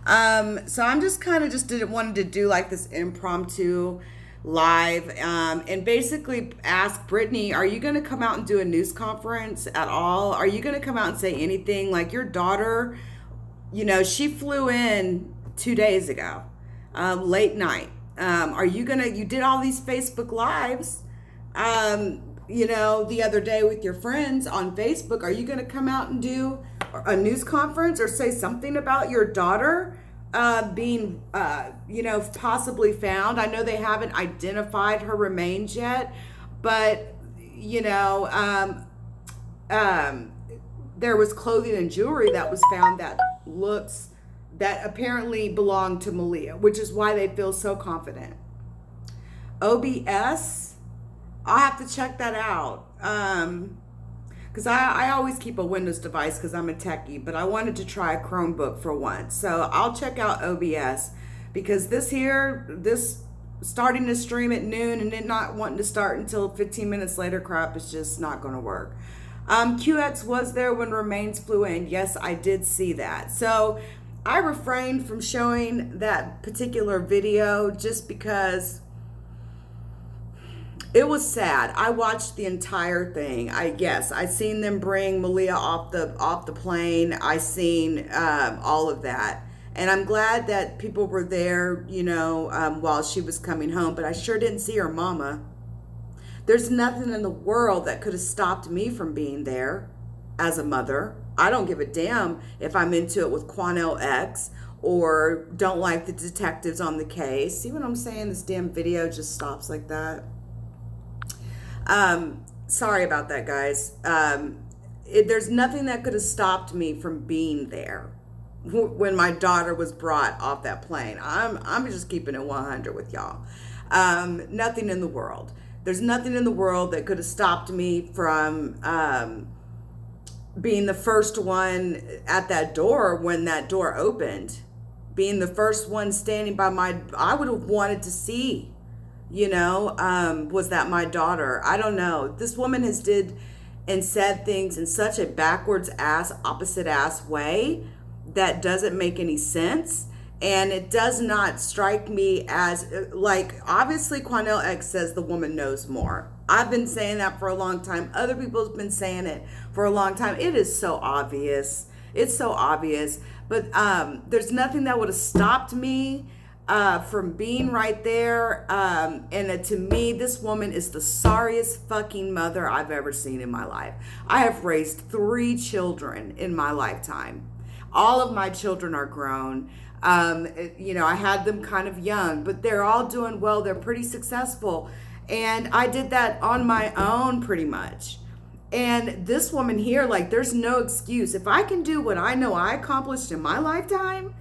So I'm just kind of just didn't wanted to do like this impromptu live, and basically ask Brittany, are you going to come out and do a news conference at all? Are you going to come out and say anything? Like your daughter, she flew in 2 days ago, late night. You did all these Facebook lives, the other day with your friends on Facebook. Are you going to come out and do a news conference or say something about your daughter being, possibly found? I know they haven't identified her remains yet, but, there was clothing and jewelry that was found that apparently belonged to Maleah, which is why they feel so confident. OBS, I'll have to check that out. Because I always keep a Windows device because I'm a techie, but I wanted to try a Chromebook for once. So I'll check out OBS, because this starting to stream at noon and it not wanting to start until 15 minutes later crap is just not going to work. QX was there when remains flew in. Yes, I did see that. So I refrained from showing that particular video just because it was sad. I watched the entire thing. I seen them bring Maleah off the plane. I seen all of that, and I'm glad that people were there, while she was coming home. But I sure didn't see her mama. There's nothing in the world that could have stopped me from being there as a mother. I don't give a damn if I'm into it with Quanell X or don't like the detectives on the case. See what I'm saying? This damn video just stops like that. Sorry about that, guys. There's nothing that could have stopped me from being there when my daughter was brought off that plane. I'm just keeping it 100 with y'all. Nothing in the world. There's nothing in the world that could have stopped me from being the first one at that door when that door opened. Being the first one standing by I would have wanted to see, was that my daughter? I don't know. This woman has did and said things in such a backwards ass, opposite ass way that doesn't make any sense. And it does not strike me as, obviously Quanell X says the woman knows more. I've been saying that for a long time. Other people have been saying it for a long time. It is so obvious. It's so obvious. But there's nothing that would have stopped me from being right there. And to me, this woman is the sorriest fucking mother I've ever seen in my life. I have raised 3 children in my lifetime. All of my children are grown. I had them kind of young, but they're all doing well. They're pretty successful. And I did that on my own pretty much. And this woman here, there's no excuse. If I can do what I know I accomplished in my lifetime,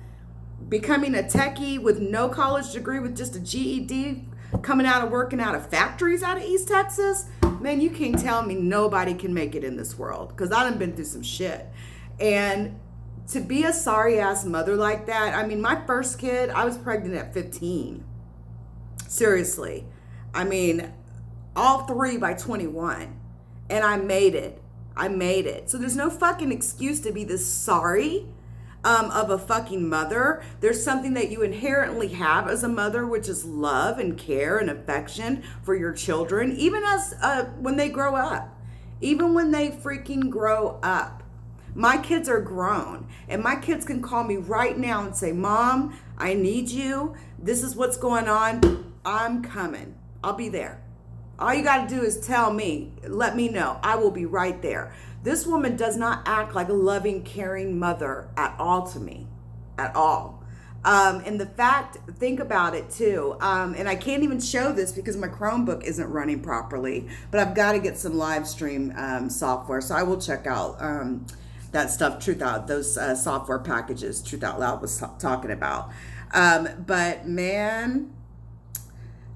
becoming a techie with no college degree, with just a GED, coming out of working out of factories out of East Texas, man, you can't tell me nobody can make it in this world, because I done been through some shit. And to be a sorry ass mother like that, I mean, my first kid, I was pregnant at 15. Seriously. I mean, all 3 by 21. And I made it. So there's no fucking excuse to be this sorry of a fucking mother. There's something that you inherently have as a mother, which is love and care and affection for your children, even as when they grow up. Even when they freaking grow up. My kids are grown, and my kids can call me right now and say, Mom, I need you. This is what's going on. I'm coming. I'll be there. All you got to do is tell me, let me know. I will be right there. This woman does not act like a loving, caring mother at all to me, at all. And the fact, think about it too, and I can't even show this because my Chromebook isn't running properly, but I've got to get some live stream software, so I will check out that stuff, Truth Out, those software packages Truth Out Loud was talking about. But man,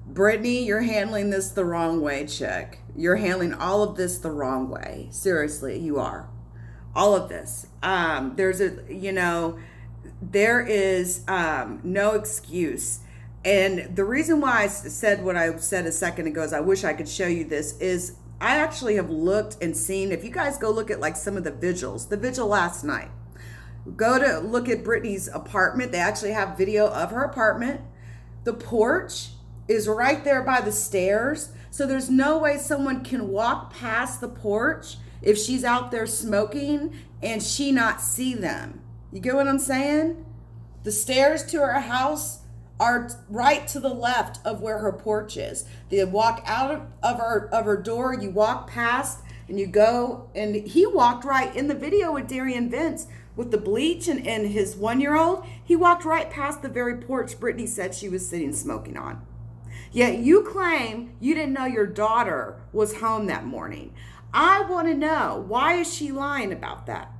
Brittany, you're handling this the wrong way, chick. You're handling all of this the wrong way. Seriously, you are. All of this. There is no excuse. And the reason why I said what I said a second ago is I wish I could show you this is I actually have looked and seen, if you guys go look at some of the vigils, the vigil last night, Go to look at Brittany's apartment. They actually have video of her apartment. The porch is right there by the stairs. So there's no way someone can walk past the porch if she's out there smoking and she not see them. You get what I'm saying? The stairs to her house are right to the left of where her porch is. They walk out of her door, you walk past and you go, and he walked right in the video with Darian Vince with the bleach and his 1-year-old. He walked right past the very porch Brittany said she was sitting smoking on. Yet you claim you didn't know your daughter was home that morning. I want to know, why is she lying about that?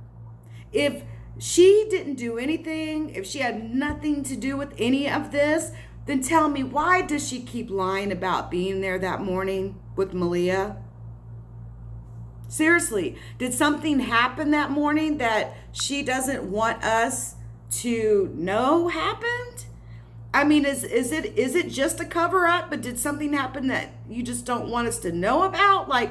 If she didn't do anything, if she had nothing to do with any of this, then tell me, why does she keep lying about being there that morning with Maleah? Seriously, did something happen that morning that she doesn't want us to know happened? I mean, is it just a cover up, but did something happen that you just don't want us to know about? Like,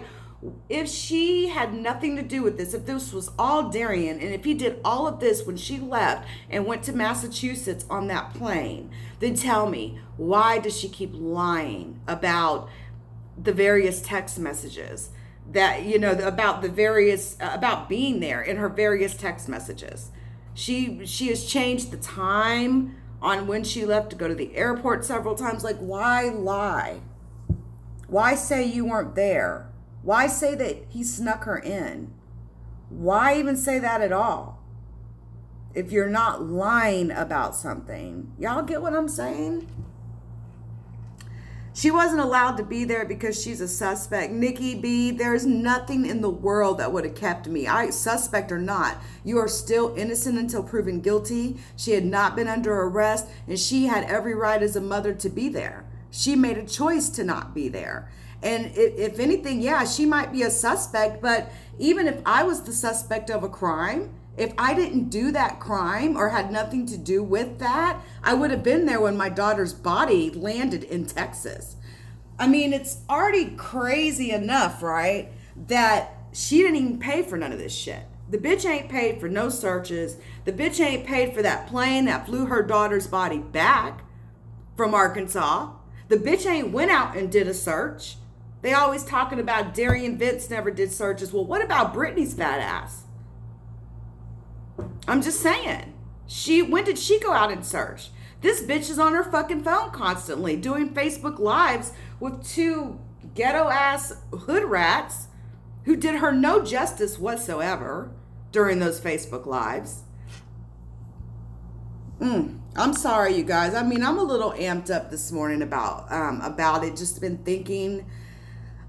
if she had nothing to do with this, if this was all Darian, and if he did all of this when she left and went to Massachusetts on that plane, then tell me, why does she keep lying about the various text messages that, you know, about the various, about being there in her various text messages? She has changed the time on when she left to go to the airport several times. Like, why lie? Why say you weren't there? Why say that he snuck her in? Why even say that at all? If you're not lying about something. Y'all get what I'm saying? She wasn't allowed to be there because she's a suspect. Nikki B, there's nothing in the world that would have kept me. Suspect or not, you are still innocent until proven guilty. She had not been under arrest, and she had every right as a mother to be there. She made a choice to not be there. And if anything, yeah, she might be a suspect, but even if I was the suspect of a crime, if I didn't do that crime or had nothing to do with that, I would have been there when my daughter's body landed in Texas. I mean, it's already crazy enough, right, that she didn't even pay for none of this shit. The bitch ain't paid for no searches. The bitch ain't paid for that plane that flew her daughter's body back from Arkansas. The bitch ain't went out and did a search. They always talking about Darian Vince never did searches. Well, what about Brittany's fat ass? I'm just saying. When did she go out and search? This bitch is on her fucking phone constantly doing Facebook Lives with 2 ghetto ass hood rats who did her no justice whatsoever during those Facebook Lives. I'm sorry, you guys. I mean, I'm a little amped up this morning about it. Just been thinking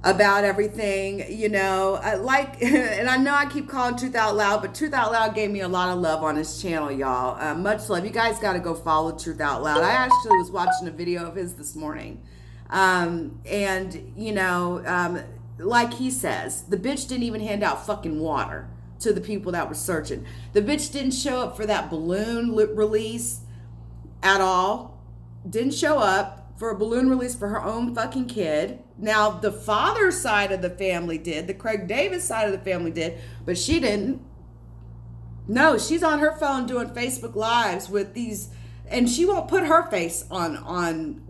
about everything, you know, and I know I keep calling Truth Out Loud, but Truth Out Loud gave me a lot of love on his channel, y'all. Much love. You guys got to go follow Truth Out Loud. I actually was watching a video of his this morning. And, you know, like he says, the bitch didn't even hand out fucking water to the people that were searching. The bitch didn't show up for that balloon release at all. Didn't show up for a balloon release for her own fucking kid. Now, the father's side of the family did. The Craig Davis side of the family did. But she didn't. No, she's on her phone doing Facebook Lives with these. And she won't put her face on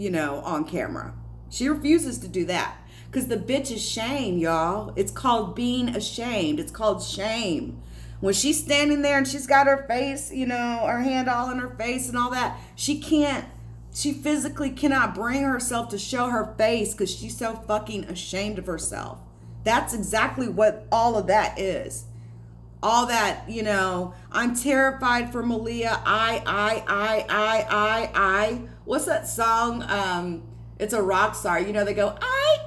camera. She refuses to do that. Because the bitch is shame, y'all. It's called being ashamed. It's called shame. When she's standing there and she's got her face, you know, her hand all in her face and all that, she physically cannot bring herself to show her face because she's so fucking ashamed of herself. That's exactly what all of that is. All that, you know, I'm terrified for Maleah. I. What's that song? It's a rock star. You know, they go, I.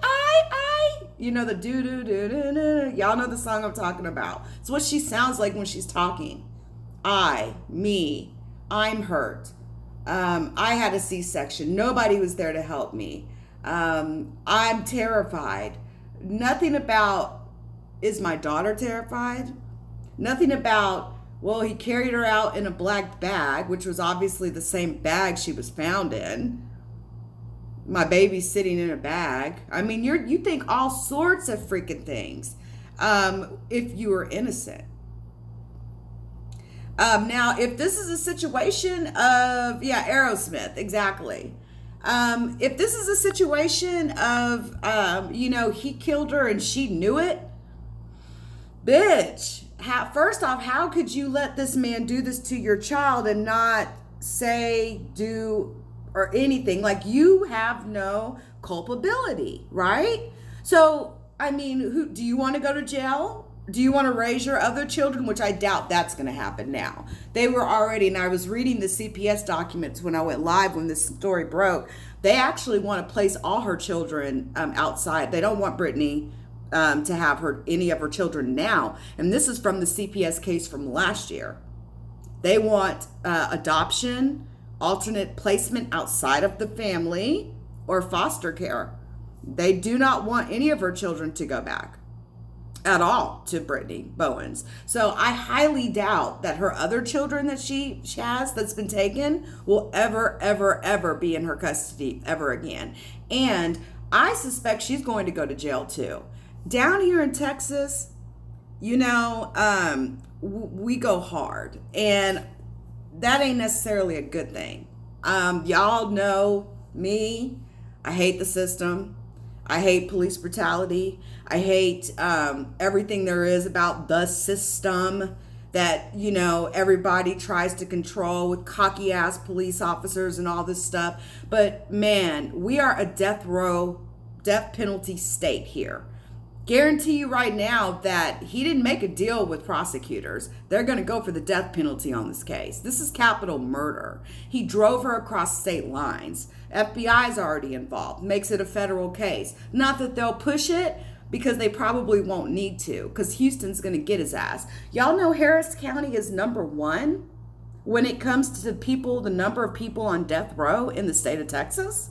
You know, the do. Y'all know the song I'm talking about. It's what she sounds like when she's talking. Me, I'm hurt. I had a C-section. Nobody was there to help me. I'm terrified. Nothing about, is my daughter terrified? Nothing about, well, he carried her out in a black bag, which was obviously the same bag she was found in. My baby's sitting in a bag. I mean, you think all sorts of freaking things if you were innocent. Now, if this is a situation of, yeah, Aerosmith, exactly. If this is a situation of, he killed her and she knew it, bitch, first off, how could you let this man do this to your child and not say, do, or anything? Like, you have no culpability, right? So, I mean, do you want to go to jail? Do you want to raise your other children? Which I doubt that's going to happen now. They were already, and I was reading the CPS documents when I went live when this story broke. They actually want to place all her children outside. They don't want Brittany to have any of her children now. And this is from the CPS case from last year. They want adoption, alternate placement outside of the family, or foster care. They do not want any of her children to go back at all to Brittany Bowens. So I highly doubt that her other children that she has that's been taken will ever be in her custody ever again. And I suspect she's going to go to jail too. Down here in Texas, we go hard, and that ain't necessarily a good thing. Y'all know me. I hate the system. I hate police brutality. I hate everything there is about the system that, everybody tries to control with cocky ass police officers and all this stuff. But man, we are a death penalty state here. Guarantee you right now that he didn't make a deal with prosecutors. They're going to go for the death penalty on this case. This is capital murder. He drove her across state lines. FBI is already involved. Makes it a federal case. Not that they'll push it, because they probably won't need to, because Houston's going to get his ass. Y'all know Harris County is number 1 when it comes to the number of people on death row in the state of Texas.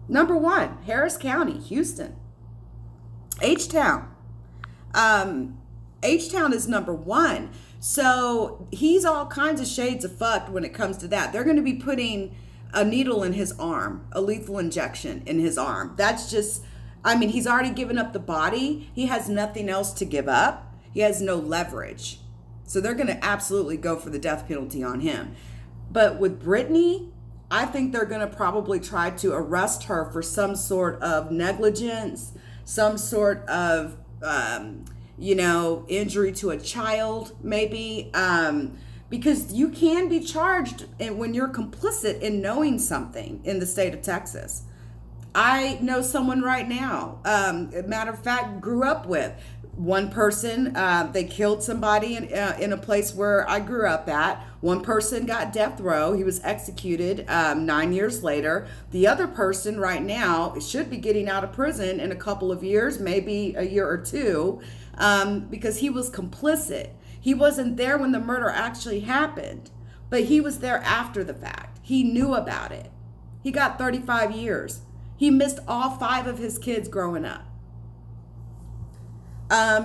Number 1, Harris County, Houston. H-Town. H-Town is number 1. So he's all kinds of shades of fucked when it comes to that. They're going to be putting a needle in his arm, a lethal injection in his arm. That's just, he's already given up the body. He has nothing else to give up. He has no leverage. So they're going to absolutely go for the death penalty on him. But with Brittany, I think they're going to probably try to arrest her for some sort of negligence, some sort of, injury to a child, maybe, because you can be charged when you're complicit in knowing something in the state of Texas. I know someone right now, matter of fact, grew up with one person. They killed somebody in a place where I grew up at. One person got death row. He was executed 9 years later. The other person right now should be getting out of prison in a couple of years, maybe a year or two, because he was complicit. He wasn't there when the murder actually happened, but he was there after the fact. He knew about it. He got 35 years. He missed all 5 of his kids growing up.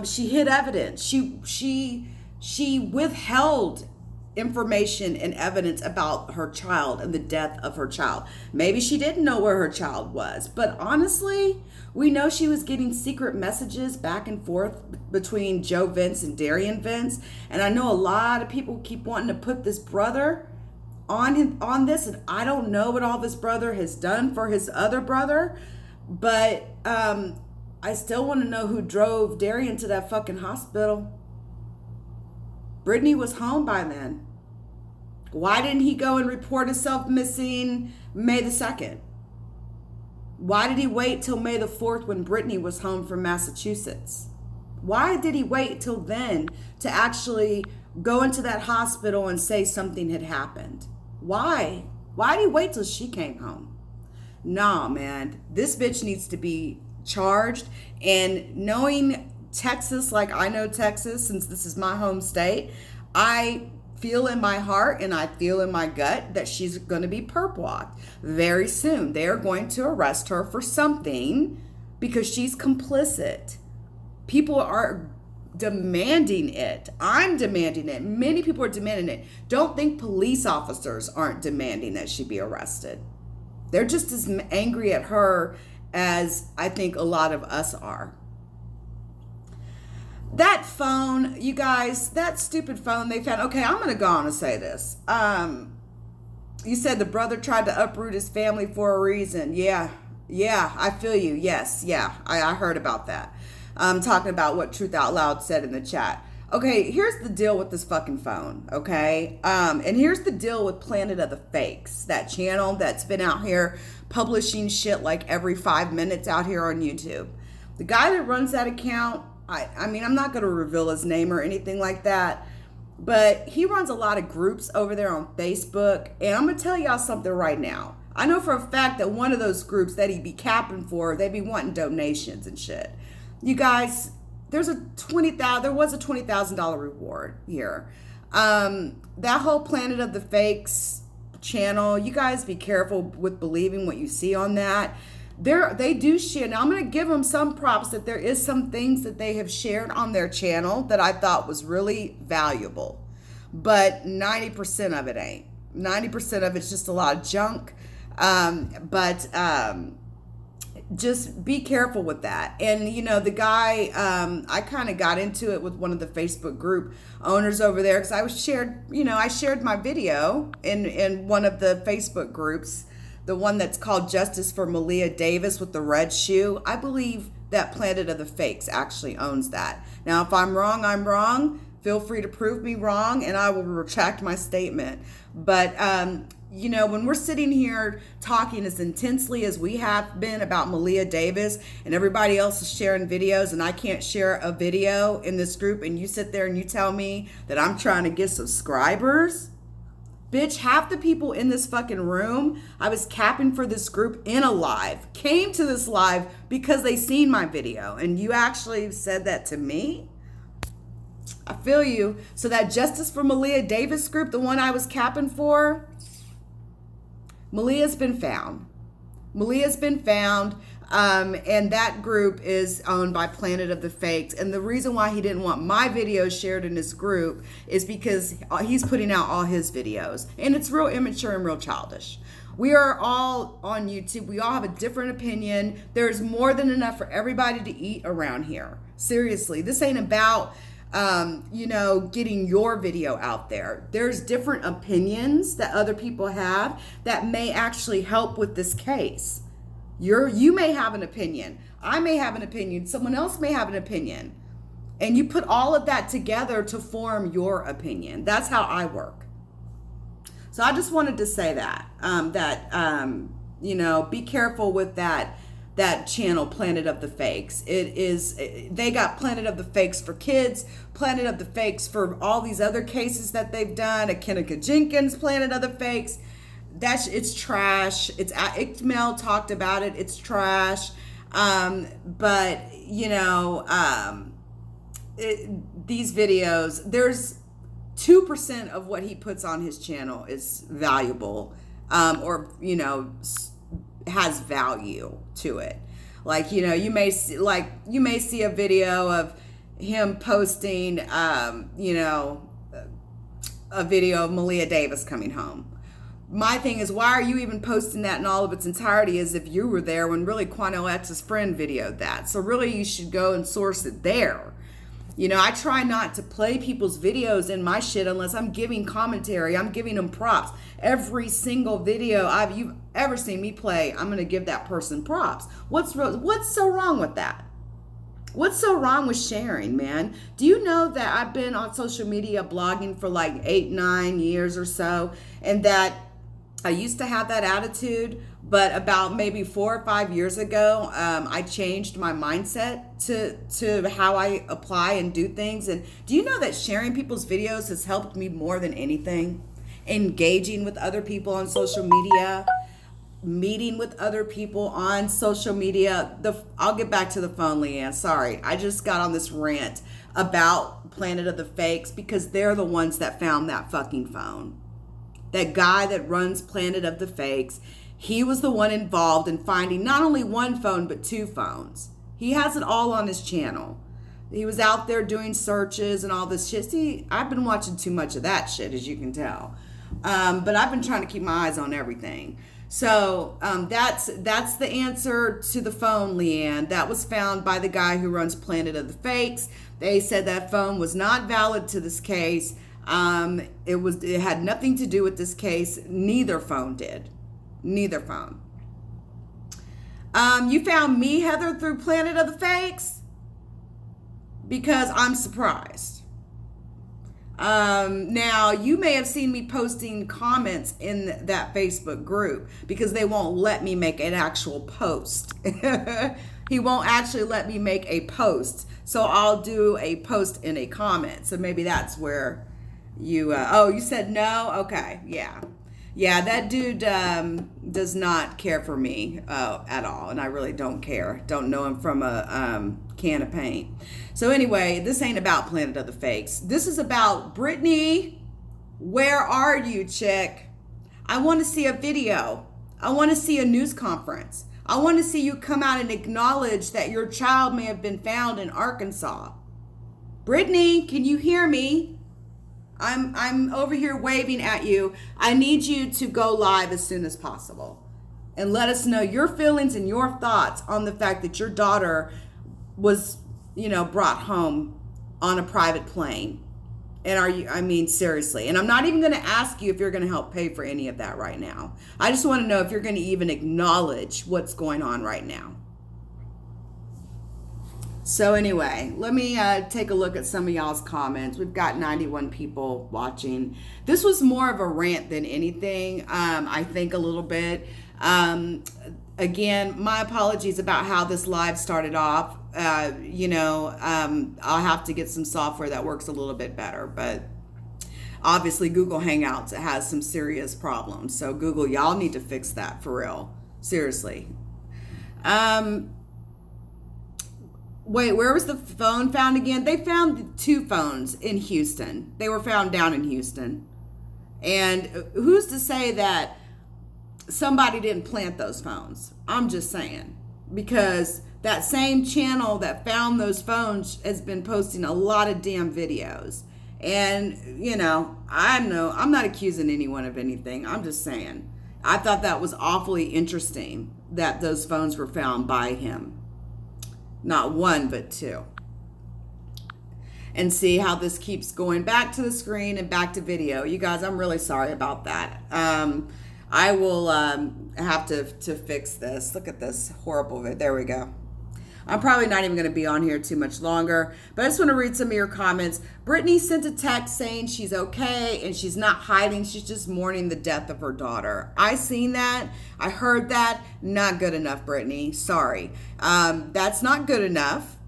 She hid evidence. She withheld information and evidence about her child and the death of her child. Maybe she didn't know where her child was, but honestly, we know she was getting secret messages back and forth between Joe Vince and Darian Vince. And I know a lot of people keep wanting to put this brother on this, and I don't know what all this brother has done for his other brother, but I still want to know who drove Darian to that fucking hospital. Brittany was home by then. Why didn't he go and report himself missing May the 2nd? Why did he wait till May the 4th when Brittany was home from Massachusetts? Why did he wait till then to actually go into that hospital and say something had happened? Why? Why did he wait till she came home? Nah, man. This bitch needs to be charged. And knowing Texas like I know Texas, since this is my home state, I feel in my heart and I feel in my gut that she's going to be perp walked very soon. They are going to arrest her for something because she's complicit. People are demanding it. I'm demanding it. Many people are demanding it. Don't think police officers aren't demanding that she be arrested. They're just as angry at her as I think a lot of us are. That phone, you guys, that stupid phone they found. Okay, I'm going to go on and say this. You said the brother tried to uproot his family for a reason. Yeah, I feel you. Yes, yeah, I heard about that. Talking about what Truth Out Loud said in the chat. Okay, here's the deal with this fucking phone, okay? And here's the deal with Planet of the Fakes, that channel that's been out here publishing shit like every 5 minutes out here on YouTube. The guy that runs that account, I mean, I'm not going to reveal his name or anything like that, but he runs a lot of groups over there on Facebook, and I'm going to tell y'all something right now. I know for a fact that one of those groups that he'd be capping for, they'd be wanting donations and shit. You guys, there was a $20,000 reward here. That whole Planet of the Fakes channel, you guys be careful with believing what you see on that. They do share. Now I'm going to give them some props that there is some things that they have shared on their channel that I thought was really valuable, but 90% of it ain't. 90% of it's just a lot of junk. Just be careful with that. And, you know, the guy, I kind of got into it with one of the Facebook group owners over there because I shared my video in one of the Facebook groups, the one that's called Justice for Maleah Davis with the red shoe. I believe that Planet of the Fakes actually owns that. Now, if I'm wrong, I'm wrong. Feel free to prove me wrong and I will retract my statement. But, you know, when we're sitting here talking as intensely as we have been about Maleah Davis and everybody else is sharing videos and I can't share a video in this group and you sit there and you tell me that I'm trying to get subscribers, bitch, half the people in this fucking room, I was capping for this group in a live, came to this live because they seen my video and you actually said that to me? I feel you. So that Justice for Maleah Davis group, the one I was capping for, Maleah's been found. Maleah's been found, and that group is owned by Planet of the Fakes. And the reason why he didn't want my videos shared in his group is because he's putting out all his videos. And it's real immature and real childish. We are all on YouTube. We all have a different opinion. There's more than enough for everybody to eat around here. Seriously, this ain't about getting your video out there. There's different opinions that other people have that may actually help with this case. You may have an opinion. I may have an opinion. Someone else may have an opinion. And you put all of that together to form your opinion. That's how I work. So I just wanted to say that, be careful with that channel, Planet of the Fakes. They got Planet of the Fakes for kids, Planet of the Fakes for all these other cases that they've done, a Kenneka Jenkins Planet of the Fakes. It's trash. Mel talked about it. It's trash. These videos, there's 2% of what he puts on his channel is valuable, has value to it. Like, you may see a video of him posting, a video of Maleah Davis coming home. My thing is, why are you even posting that in all of its entirety as if you were there when really Quano X's friend videoed that? So really you should go and source it there. I try not to play people's videos in my shit unless I'm giving commentary. I'm giving them props. Every single video you've ever seen me play, I'm going to give that person props. What's so wrong with that? What's so wrong with sharing, man? Do you know that I've been on social media blogging for like 8-9 years or so, and that I used to have that attitude, but about maybe 4 or 5 years ago, I changed my mindset to how I apply and do things. And do you know that sharing people's videos has helped me more than anything? Engaging with other people on social media, meeting with other people on social media. I'll get back to the phone, Leanne. Sorry, I just got on this rant about Planet of the Fakes because they're the ones that found that fucking phone. That guy that runs Planet of the Fakes, he was the one involved in finding not only one phone, but 2 phones. He has it all on his channel. He was out there doing searches and all this shit. See, I've been watching too much of that shit, as you can tell. But I've been trying to keep my eyes on everything. So that's the answer to the phone, Leanne. That was found by the guy who runs Planet of the Fakes. They said that phone was not valid to this case. It had nothing to do with this case. Neither phone did. Neither phone. You found me, Heather, through Planet of the Fakes? Because I'm surprised. Now, you may have seen me posting comments in that Facebook group because they won't let me make an actual post. He won't actually let me make a post. So I'll do a post in a comment. So maybe that's where you, you said no? Okay, yeah. Yeah, that dude does not care for me at all, and I really don't care. Don't know him from a can of paint. So anyway, this ain't about Planet of the Fakes. This is about Brittany. Where are you, chick? I want to see a video. I want to see a news conference. I want to see you come out and acknowledge that your child may have been found in Arkansas. Brittany, can you hear me? I'm over here waving at you. I need you to go live as soon as possible and let us know your feelings and your thoughts on the fact that your daughter was, brought home on a private plane. And seriously. And I'm not even going to ask you if you're going to help pay for any of that right now. I just want to know if you're going to even acknowledge what's going on right now. So anyway, let me take a look at some of y'all's comments. We've got 91 people watching. This was more of a rant than anything, I think a little bit. Again, my apologies about how this live started off. I'll have to get some software that works a little bit better. But obviously Google Hangouts has some serious problems. So Google, y'all need to fix that for real. Seriously. Wait, where was the phone found again? They found 2 phones in Houston. They were found down in Houston. And who's to say that somebody didn't plant those phones? I'm just saying. Because that same channel that found those phones has been posting a lot of damn videos. And, I'm not accusing anyone of anything. I'm just saying. I thought that was awfully interesting that those phones were found by him. Not 1, but 2. And see how this keeps going back to the screen and back to video. You guys, I'm really sorry about that. I will have to fix this. Look at this horrible video. There we go. I'm probably not even going to be on here too much longer, but I just want to read some of your comments. Brittany sent a text saying she's okay and she's not hiding. She's just mourning the death of her daughter. I seen that. I heard that. Not good enough, Brittany. Sorry. That's not good enough.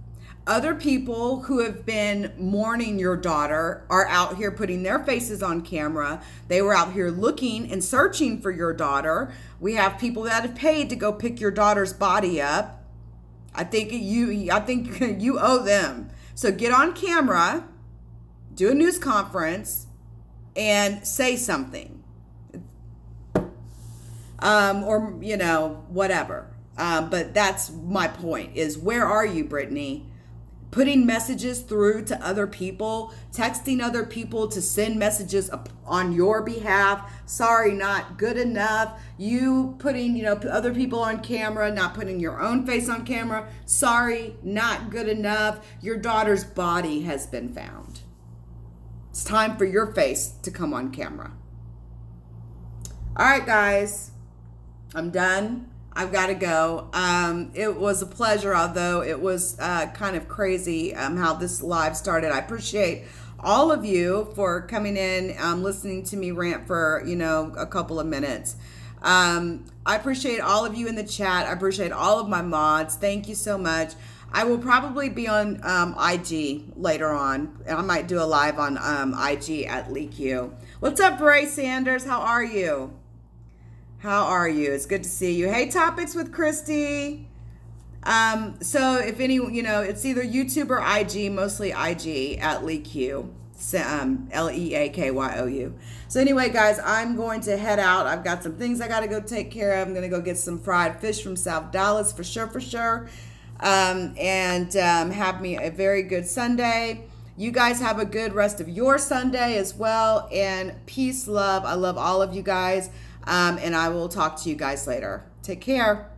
Other people who have been mourning your daughter are out here putting their faces on camera. They were out here looking and searching for your daughter. We have people that have paid to go pick your daughter's body up. I think you owe them. So get on camera, do a news conference, and say something. Or, whatever. But that's my point is, where are you, Brittany? Putting messages through to other people, texting other people to send messages on your behalf. Sorry, not good enough. You putting, other people on camera, not putting your own face on camera. Sorry, not good enough. Your daughter's body has been found. It's time for your face to come on camera. All right, guys, I'm done. I've got to go. It was a pleasure, although it was kind of crazy how this live started. I appreciate all of you for coming in, listening to me rant for, a couple of minutes. I appreciate all of you in the chat. I appreciate all of my mods. Thank you so much. I will probably be on IG later on. I might do a live on IG at LeakYou. What's up, Bray Sanders? How are you? How are you? It's good to see you. Hey, Topics with Christy. So if any, it's either YouTube or IG, mostly IG at LeakYou, LeakYou. So anyway, guys, I'm going to head out. I've got some things I got to go take care of. I'm going to go get some fried fish from South Dallas for sure. And have me a very good Sunday. You guys have a good rest of your Sunday as well. And peace, love. I love all of you guys. And I will talk to you guys later. Take care.